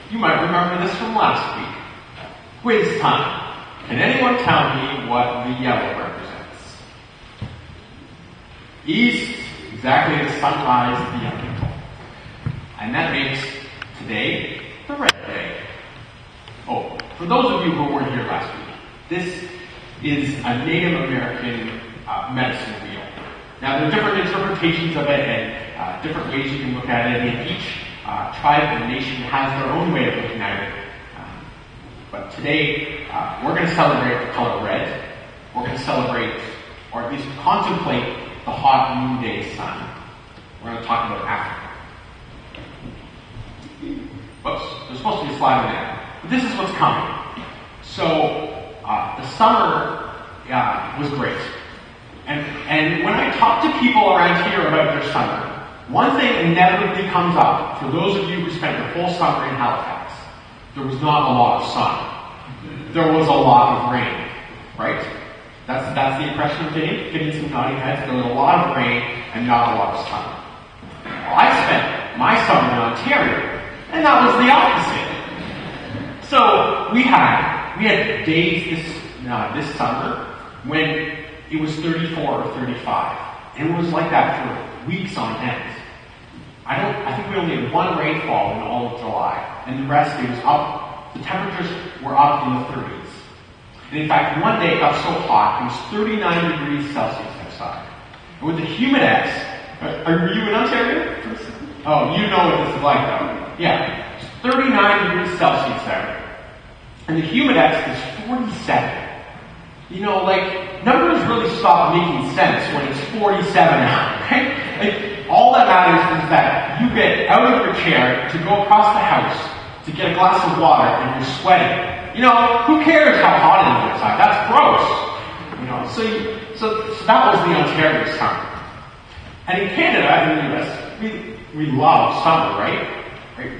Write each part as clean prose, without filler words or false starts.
You might remember this from last week. Quiz time. Can anyone tell me what the yellow represents? East, exactly the sunrise, the young. And that makes today the red day. Oh, for those of you who weren't here last week, this is a Native American medicine wheel. Now, there are different interpretations of it and different ways you can look at it, and each tribe and nation has their own way of looking at it. But today, we're going to celebrate the color red. We're going to celebrate, or at least contemplate, the hot noonday sun. We're going to talk about Africa. Whoops, there's supposed to be a slide in there. But this is what's coming. So, the summer was great. And when I talk to people around here about their summer, one thing inevitably comes up for those of you who spent the whole summer in Halifax. There was not a lot of sun. There was a lot of rain, right? That's the impression I'm getting some nodding heads. There was a lot of rain and not a lot of sun. Well, I spent my summer in Ontario, and that was the opposite. So we had days this summer when it was 34 or 35. And it was like that for weeks on end. I think we only had one rainfall in all of July. And the rest, it was up. The temperatures were up in the 30s. And in fact, one day it got so hot, it was 39 degrees Celsius outside. And with the humidex, are you in Ontario? Oh, you know what this is like though. Yeah. It's 39 degrees Celsius there. And the humidex is 47. You know, like, numbers really stop making sense when it's 47 now, right? Like, all that matters is that you get out of your chair to go across the house to get a glass of water and you're sweating. You know, who cares how hot it is outside? That's gross. You know, so that was the Ontario summer. And in Canada, in the US, we love summer, right? Right?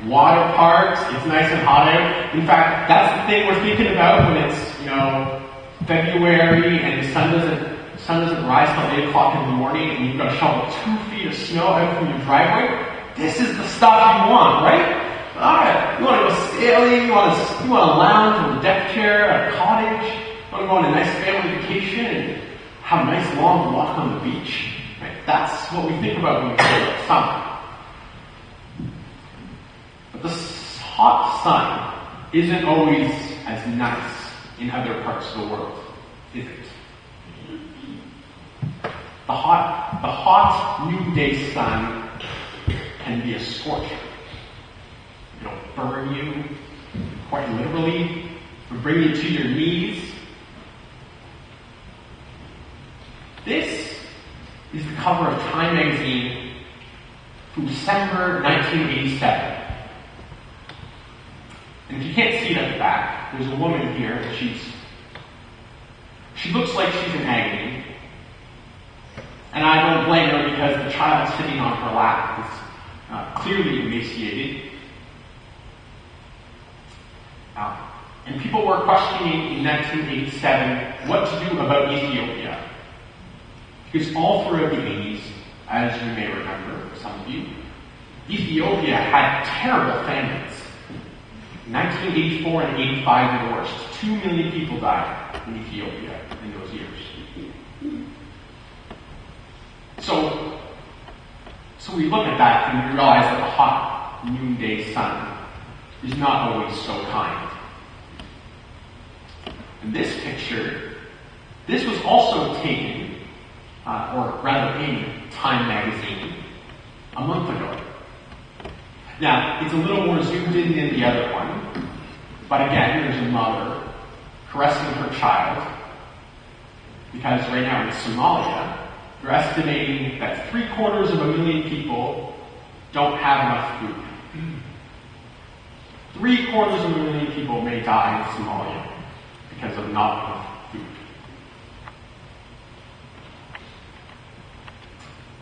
Water parks, it's nice and hot out. In fact, that's the thing we're thinking about when it's, you know, February and the sun doesn't rise till 8 o'clock in the morning and you've got to shovel 2 feet of snow out from your driveway. This is the stuff you want, right? Alright, you want to go sailing, you want to lounge on a deck chair at a cottage, you want to go on a nice family vacation and have a nice long walk on the beach. Right? That's what we think about when we say about summer. But the hot sun isn't always as nice in other parts of the world, is it? The hot noonday sun can be a scorcher. It'll burn you, quite literally, it'll bring you to your knees. This is the cover of Time magazine from December 1987. And if you can't see it at the back, there's a woman here, and she looks like she's in agony. And I don't blame her because the child sitting on her lap is clearly emaciated. And people were questioning in 1987 what to do about Ethiopia. Because all throughout the 80s, as you may remember, some of you, Ethiopia had terrible famines. 1984 and 85 were the worst. 2 million people died in Ethiopia in those years. So we look at that and we realize that the hot noonday sun is not always so kind. And this picture, this was also taken, or rather in Time magazine, a month ago. Now, it's a little more zoomed in than the other one, but again, there's a mother caressing her child, because right now in Somalia, they're estimating that 750,000 people don't have enough food. 750,000 people may die in Somalia because of not enough food.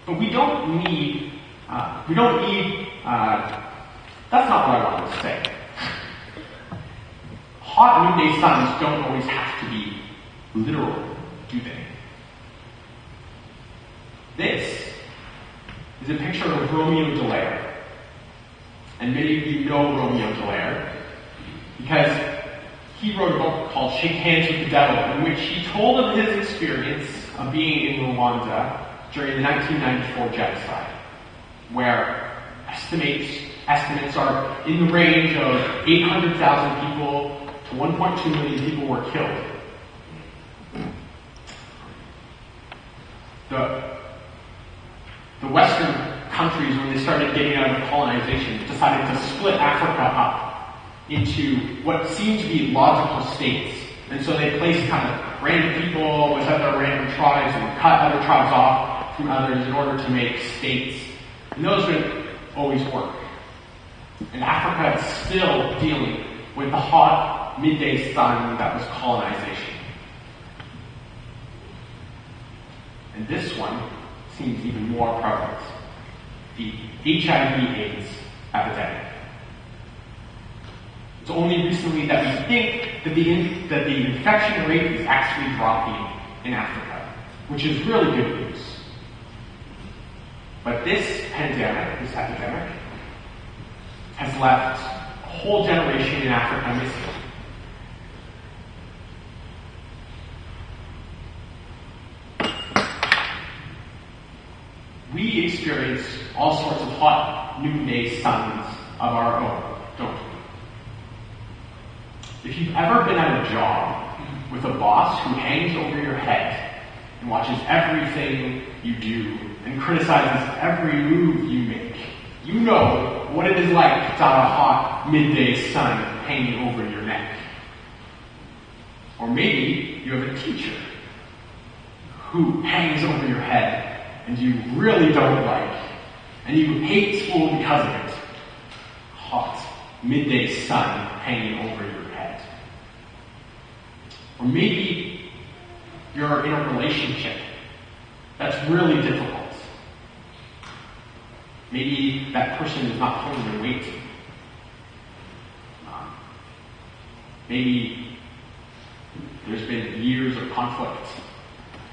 But we don't need, that's not what I wanted to say. Hot noonday suns don't always have to be literal, do they? This is a picture of Romeo Dallaire. And many of you know Romeo Dallaire, because he wrote a book called Shake Hands with the Devil, in which he told of his experience of being in Rwanda during the 1994 genocide, where estimates are in the range of 800,000 people to 1.2 million people were killed. The Western countries, when they started getting out of colonization, decided to split Africa up into what seemed to be logical states. And so they placed kind of random people with other random tribes and cut other tribes off from others in order to make states. And those would always work. And Africa is still dealing with the hot midday sun that was colonization. And this one seems even more prevalent. The HIV/AIDS epidemic. It's only recently that we think that the infection rate is actually dropping in Africa, which is really good news. But this epidemic, has left a whole generation in Africa missing. We experience all sorts of hot noonday suns of our own, don't we? If you've ever been at a job with a boss who hangs over your head and watches everything you do and criticizes every move you make, you know what it is like to have a hot midday sun hanging over your neck. Or maybe you have a teacher who hangs over your head and you really don't like, and you hate school because of it. Hot midday sun hanging over your head. Or maybe you're in a relationship that's really difficult. Maybe that person is not pulling their weight. Maybe there's been years of conflict.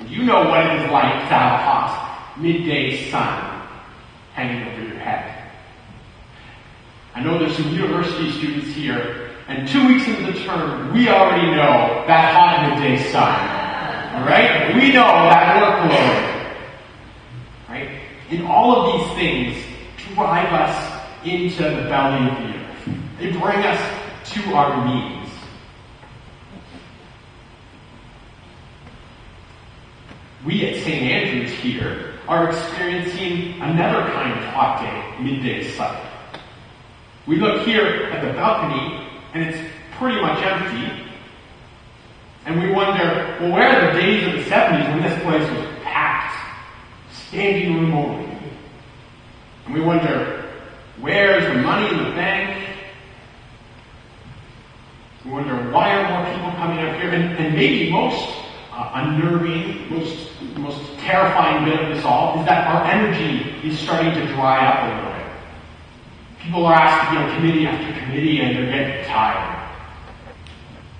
And you know what it is like to have a hot midday sun hanging over your head. I know there's some university students here, and 2 weeks into the term, we already know that hot midday sun. Alright? We know that workload. Right? And all of these things drive us into the belly of the earth. They bring us to our knees. We at St. Andrews here are experiencing another kind of hot day, midday sun. We look here at the balcony, and it's pretty much empty. And we wonder, well, where are the days of the 70s when this place was packed, standing room only? And we wonder, where is the money in the bank? We wonder, why are more people coming out here? And maybe most unnerving, most terrifying bit of this all is that our energy is starting to dry up a little bit. People are asked to be on committee after committee and they're getting tired.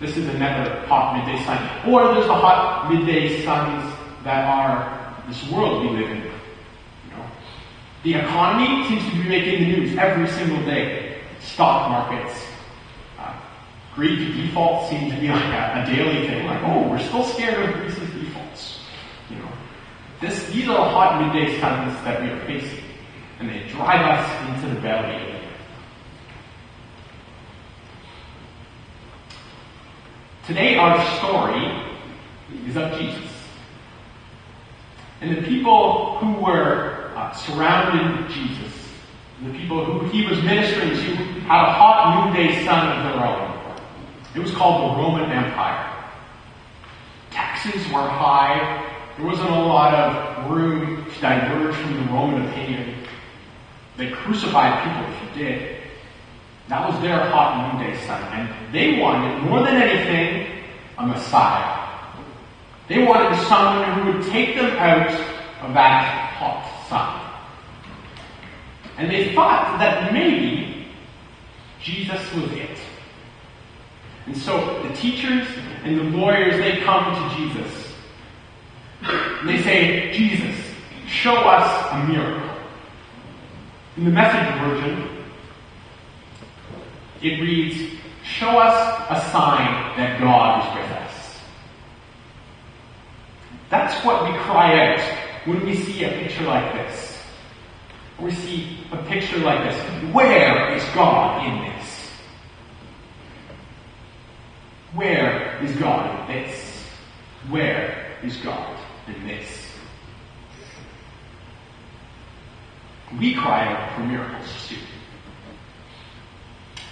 This is another hot midday sun. Or there's the hot midday suns that are this world we live in. You know, the economy seems to be making the news every single day. Stock markets. Greed to default seems to be like a daily thing. Like, oh, we're still scared of Greece's defaults. You know, these are the hot midday suns that we are facing, and they drive us into the belly of the earth. Today, our story is of Jesus, and the people who were surrounding Jesus, the people who he was ministering to, had a hot noonday sun of their own. It was called the Roman Empire. Taxes were high. There wasn't a lot of room to diverge from the Roman opinion. They crucified people if you did. That was their hot noonday sun. And they wanted, more than anything, a Messiah. They wanted someone who would take them out of that hot sun. And they thought that maybe Jesus was it. And so the teachers and the lawyers, they come to Jesus. And they say, Jesus, show us a miracle. In the Message version, It reads, "Show us a sign that God is with us." That's what we cry out when we see a picture like this. We see a picture like this. Where is God in this? Where is God in this? Where is God in this? We cry out for miracles too.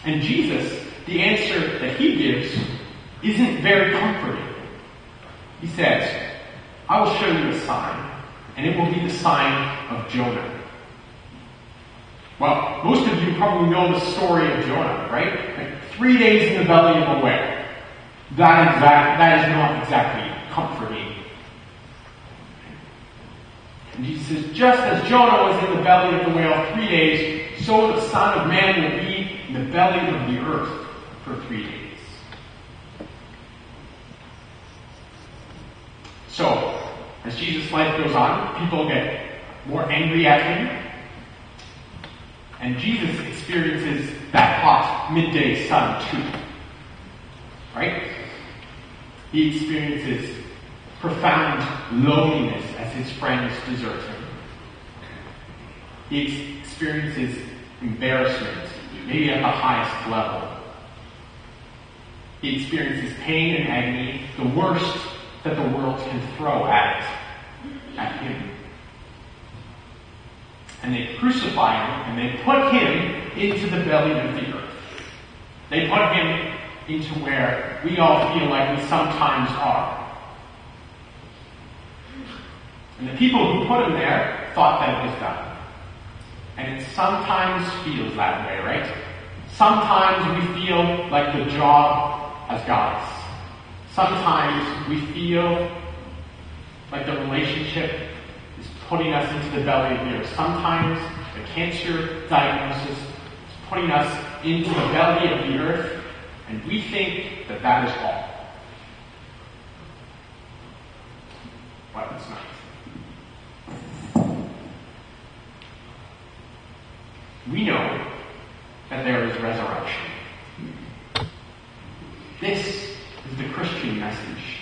And Jesus, the answer that he gives isn't very comforting. He says, "I will show you a sign, and it will be the sign of Jonah." Well, most of you probably know the story of Jonah, right? Like 3 days in the belly of a whale. That is not exactly comforting. And Jesus says, just as Jonah was in the belly of the whale 3 days, so the Son of Man will be in the belly of the earth for 3 days. So, as Jesus' life goes on, people get more angry at him. And Jesus experiences that hot midday sun too. Right? He experiences profound loneliness as his friends desert him. He experiences embarrassment, maybe at the highest level. He experiences pain and agony, the worst that the world can throw at him. And they crucify him, and they put him into the belly of the earth. They put him into where we all feel like we sometimes are. And the people who put him there thought that it was done. And it sometimes feels that way, right? Sometimes we feel like the job has got us. Sometimes we feel like the relationship is putting us into the belly of the earth. Sometimes the cancer diagnosis is putting us into the belly of the earth, and we think that that is all. But it's not. We know that there is resurrection. This is the Christian message.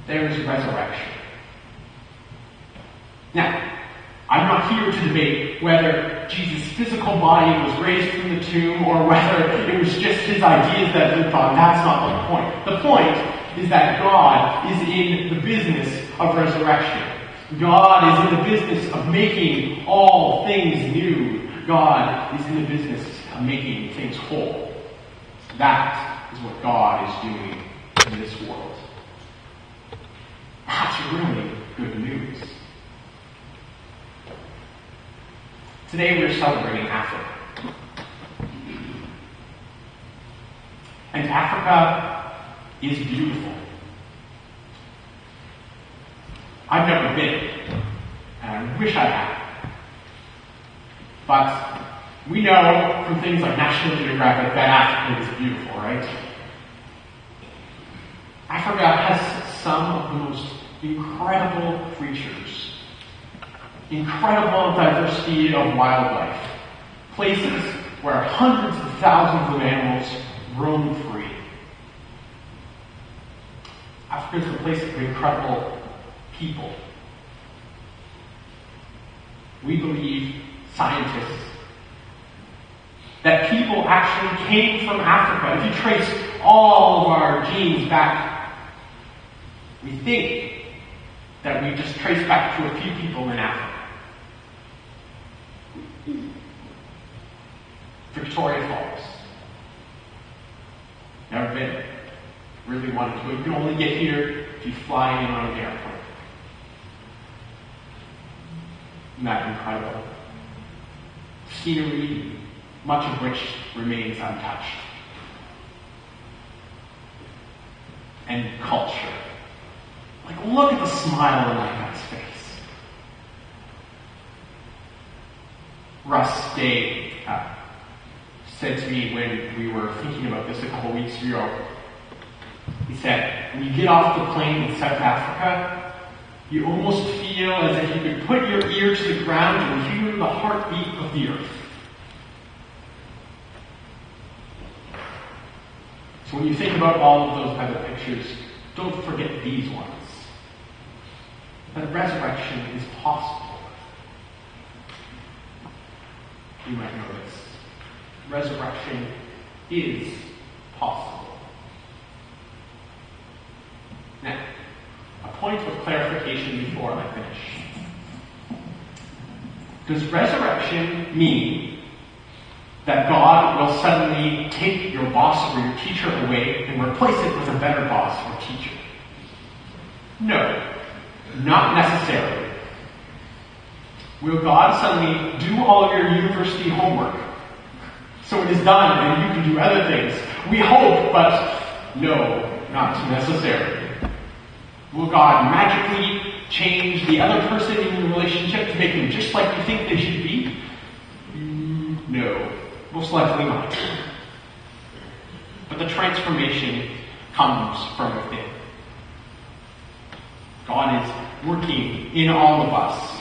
There is resurrection. Now, I'm not here to debate whether Jesus' physical body was raised from the tomb or whether it was just his ideas that lived on. That's not the point. The point is that God is in the business of resurrection. God is in the business of making all things new. God is in the business of making things whole. That is what God is doing in this world. That's really good news. Today we're celebrating Africa. And Africa is beautiful. I've never been, and I wish I had. But we know from things like National Geographic that Africa is beautiful, right? Africa has some of the most incredible creatures. Incredible diversity of wildlife. Places where hundreds of thousands of animals roam free. Africa is a place of incredible people. We believe, scientists, that people actually came from Africa. If you trace all of our genes back, we think that we just trace back to a few people in Africa. Victoria Falls. Never been. Really wanted to. You can only get here if you fly in on an airplane. Isn't that incredible? Scenery, much of which remains untouched. And culture. Like, look at the smile on that guy's face. Russ Day said to me when we were thinking about this a couple weeks ago, he said, when you get off the plane in South Africa, you almost feel as if you could put your ear to the ground and hear the heartbeat of the earth. So when you think about all of those other pictures, don't forget these ones. That resurrection is possible. You might know this. Resurrection is possible. Now, a point of clarification before I finish. Does resurrection mean that God will suddenly take your boss or your teacher away and replace it with a better boss or teacher? No, not necessarily. Will God suddenly do all of your university homework so it is done and you can do other things? We hope, but no, not necessarily. Will God magically change the other person in your relationship to make them just like you think they should be? No, most likely not. But the transformation comes from within. God is working in all of us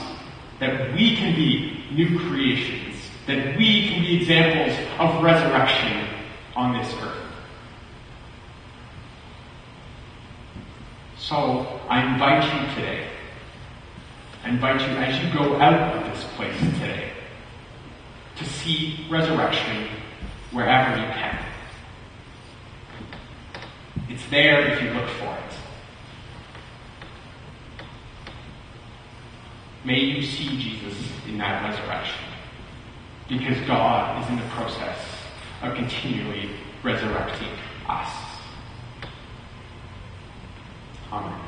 that we can be new creations, that we can be examples of resurrection on this earth. So I invite you today, as you go out of this place today, to see resurrection wherever you can. It's there if you look for it. May you see Jesus in that resurrection, because God is in the process of continually resurrecting us. Amen.